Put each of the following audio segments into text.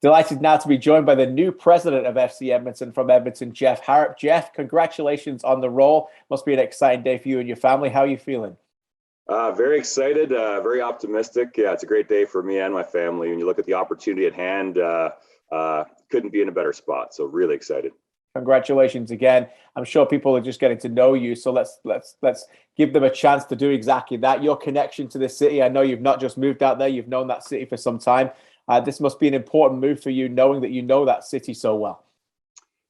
Delighted now to be joined by the new president of FC Edmonton from Edmonton, Jeff Harrop. Jeff, congratulations on the role. Must be an exciting day for you and your family. How are you feeling? Very excited, very optimistic. Yeah, it's a great day for me and my family. When you look at the opportunity at hand, couldn't be in a better spot. So really excited. Congratulations again. I'm sure people are just getting to know you. So let's give them a chance to do exactly that. Your connection to this city. I know you've not just moved out there, you've known that city for some time. This must be an important move for you, knowing that you know that city so well.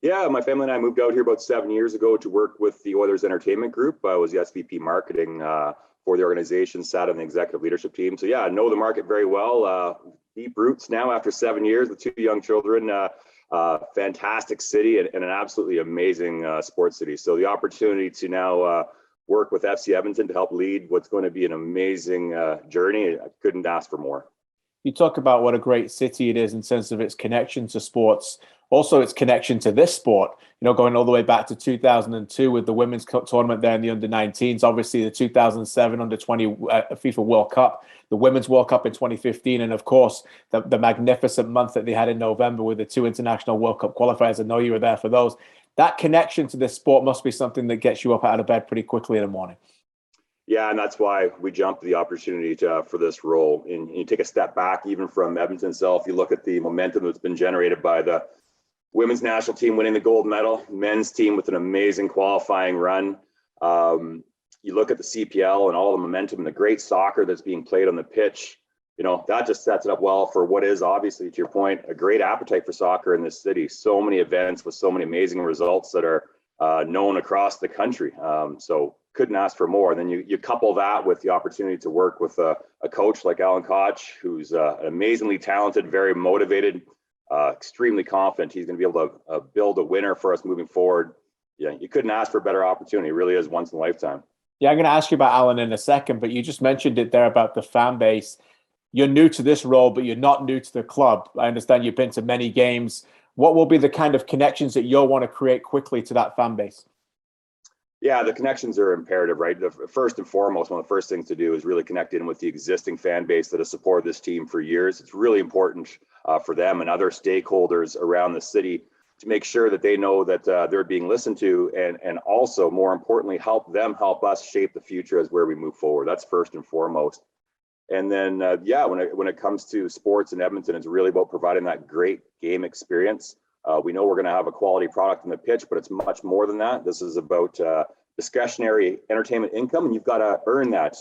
Yeah, my family and I moved out here about 7 years ago to work with the Oilers Entertainment Group. I was the SVP marketing for the organization, sat on the executive leadership team. So yeah, I know the market very well. Deep roots now after 7 years with two young children. Fantastic city and an absolutely amazing sports city. So the opportunity to now work with FC Edmonton to help lead what's going to be an amazing journey, I couldn't ask for more. You talk about what a great city it is in terms of its connection to sports, also its connection to this sport, you know, going all the way back to 2002 with the women's tournament there in the under-19s, obviously the 2007 under-20 FIFA World Cup, the Women's World Cup in 2015, and of course, the magnificent month that they had in November with the two international World Cup qualifiers. I know you were there for those. That connection to this sport must be something that gets you up out of bed pretty quickly in the morning. Yeah, and that's why we jumped the opportunity for this role. And you take a step back, even from Edmonton itself, you look at the momentum that's been generated by the women's national team winning the gold medal, men's team with an amazing qualifying run. You look at the CPL and all the momentum and the great soccer that's being played on the pitch. You know, that just sets it up well for what is obviously, to your point, a great appetite for soccer in this city. So many events with so many amazing results that are known across the country. So couldn't ask for more. And then you couple that with the opportunity to work with a coach like Alan Koch, who's amazingly talented, very motivated, extremely confident he's going to be able to build a winner for us moving forward. Yeah, you couldn't ask for a better opportunity. It really is once in a lifetime. Yeah, I'm going to ask you about Alan in a second, but you just mentioned it there about the fan base. You're new to this role, but you're not new to the club. I understand you've been to many games. What will be the kind of connections that you'll want to create quickly to that fan base? Yeah, the connections are imperative, right? First and foremost, one of the first things to do is really connect in with the existing fan base that has supported this team for years. It's really important for them and other stakeholders around the city to make sure that they know that they're being listened to, and also, more importantly, help us shape the future as where we move forward. That's first and foremost. And then, when it comes to sports in Edmonton, it's really about providing that great game experience. We know we're going to have a quality product on the pitch, but it's much more than that. This is about discretionary entertainment income, and you've got to earn that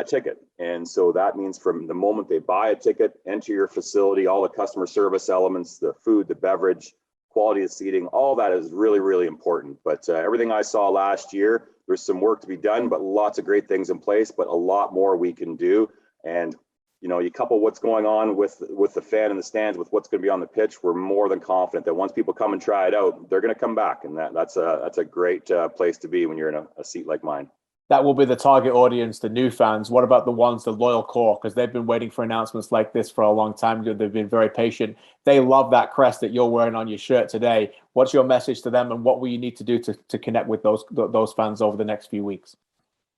ticket. And so that means from the moment they buy a ticket, enter your facility, all the customer service elements, the food, the beverage, quality of seating, all that is really, really important. But everything I saw last year, there's some work to be done, but lots of great things in place, but a lot more we can do. And you know, you couple what's going on with the fan in the stands with what's going to be on the pitch, we're more than confident that once people come and try it out, they're going to come back. And that's a great place to be when you're in a seat like mine. That will be the target audience, the new fans. What about the ones, the loyal core? Because they've been waiting for announcements like this for a long time. They've been very patient. They love that crest that you're wearing on your shirt today. What's your message to them, and what will you need to do to connect with those fans over the next few weeks?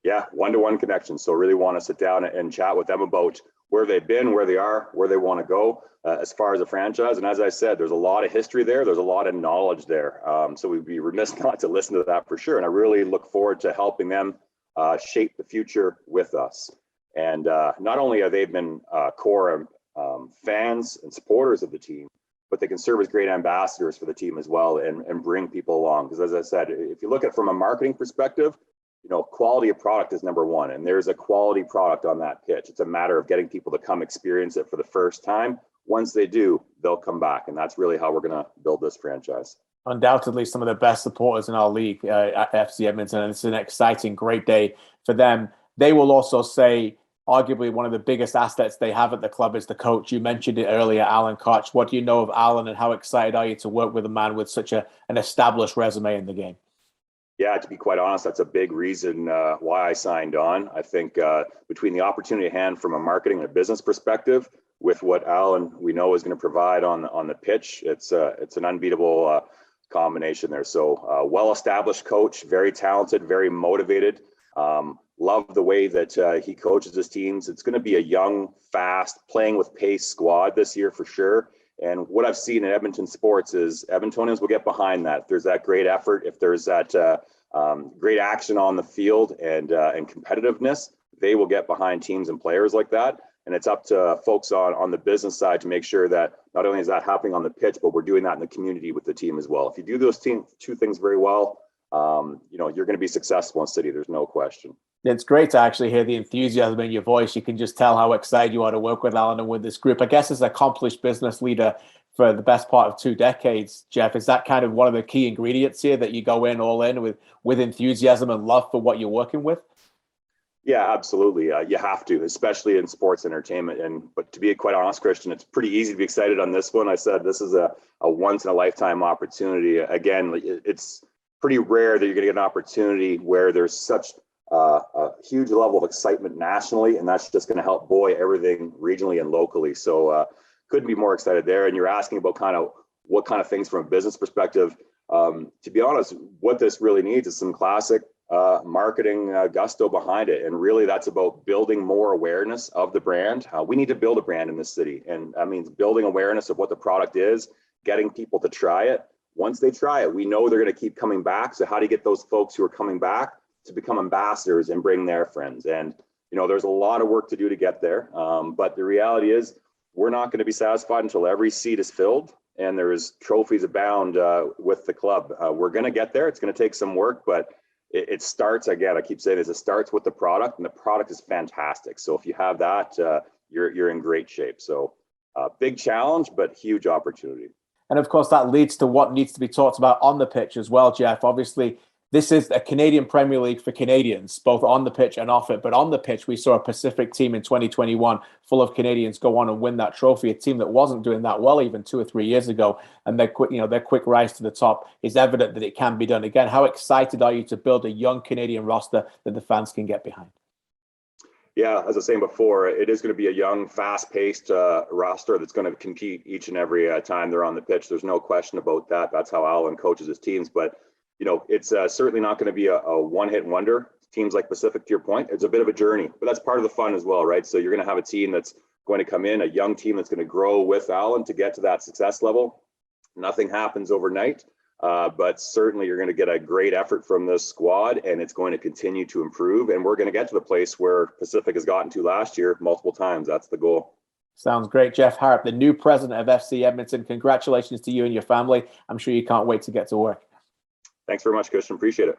Yeah, one-to-one connection. So really want to sit down and chat with them about where they've been, where they are, where they want to go as far as a franchise. And as I said, there's a lot of history there. There's a lot of knowledge there. So we'd be remiss not to listen to that for sure. And I really look forward to helping them shape the future with us. And not only have they been core fans and supporters of the team, but they can serve as great ambassadors for the team as well and bring people along. Because as I said, if you look at it from a marketing perspective, you know, quality of product is number one, and there's a quality product on that pitch. It's a matter of getting people to come experience it for the first time. Once they do, they'll come back, and that's really how we're going to build this franchise. Undoubtedly some of the best supporters in our league at FC Edmonton, and it's an exciting, great day for them. They will also say, arguably, one of the biggest assets they have at the club is the coach. You mentioned it earlier, Alan Koch. What do you know of Alan, and how excited are you to work with a man with such an established resume in the game? Yeah, to be quite honest, that's a big reason why I signed on. I think between the opportunity at hand from a marketing and a business perspective, with what Alan we know is going to provide on the pitch, it's an unbeatable combination there. So well-established coach, very talented, very motivated. Love the way that he coaches his teams. It's going to be a young, fast, playing with pace squad this year for sure. And what I've seen in Edmonton sports is Edmontonians will get behind that. If there's that great effort, if there's that great action on the field and competitiveness, they will get behind teams and players like that. And it's up to folks on the business side to make sure that not only is that happening on the pitch, but we're doing that in the community with the team as well. If you do those two things very well, you're going to be successful in City. There's no question. It's great to actually hear the enthusiasm in your voice. You can just tell how excited you are to work with Alan and with this group. I guess as an accomplished business leader for the best part of 2 decades, Jeff, is that kind of one of the key ingredients here, that you go in all in with enthusiasm and love for what you're working with? Yeah, absolutely. You have to, especially in sports entertainment. But to be quite honest, Christian, it's pretty easy to be excited on this one. I said this is a once in a lifetime opportunity. Again, it's pretty rare that you're going to get an opportunity where there's such a huge level of excitement nationally, and that's just going to help buoy everything regionally and locally. So couldn't be more excited there. And you're asking about what kind of things from a business perspective. To be honest, what this really needs is some classic marketing gusto behind it. And really that's about building more awareness of the brand. We need to build a brand in this city. And that means building awareness of what the product is, getting people to try it. Once they try it, we know they're going to keep coming back. So how do you get those folks who are coming back to become ambassadors and bring their friends? And, there's a lot of work to do to get there. But the reality is we're not going to be satisfied until every seat is filled and there's trophies abound with the club. We're going to get there. It's going to take some work, but it starts, again, I keep saying this, it starts with the product, and the product is fantastic. So if you have that, you're in great shape. So big challenge, but huge opportunity. And of course, that leads to what needs to be talked about on the pitch as well, Jeff. Obviously, this is a Canadian Premier League for Canadians, both on the pitch and off it. But on the pitch, we saw a Pacific team in 2021 full of Canadians go on and win that trophy, a team that wasn't doing that well even 2 or 3 years ago. And their quick rise to the top is evident that it can be done again. How excited are you to build a young Canadian roster that the fans can get behind? Yeah, as I was saying before, it is going to be a young, fast-paced roster that's going to compete each and every time they're on the pitch. There's no question about that. That's how Alan coaches his teams. But it's certainly not going to be a one-hit wonder. Teams like Pacific, to your point, it's a bit of a journey, but that's part of the fun as well, right? So you're going to have a team that's going to come in, a young team that's going to grow with Alan to get to that success level. Nothing happens overnight, but certainly you're going to get a great effort from this squad, and it's going to continue to improve. And we're going to get to the place where Pacific has gotten to last year multiple times. That's the goal. Sounds great. Jeff Harrop, the new president of FC Edmonton. Congratulations to you and your family. I'm sure you can't wait to get to work. Thanks very much, Christian. Appreciate it.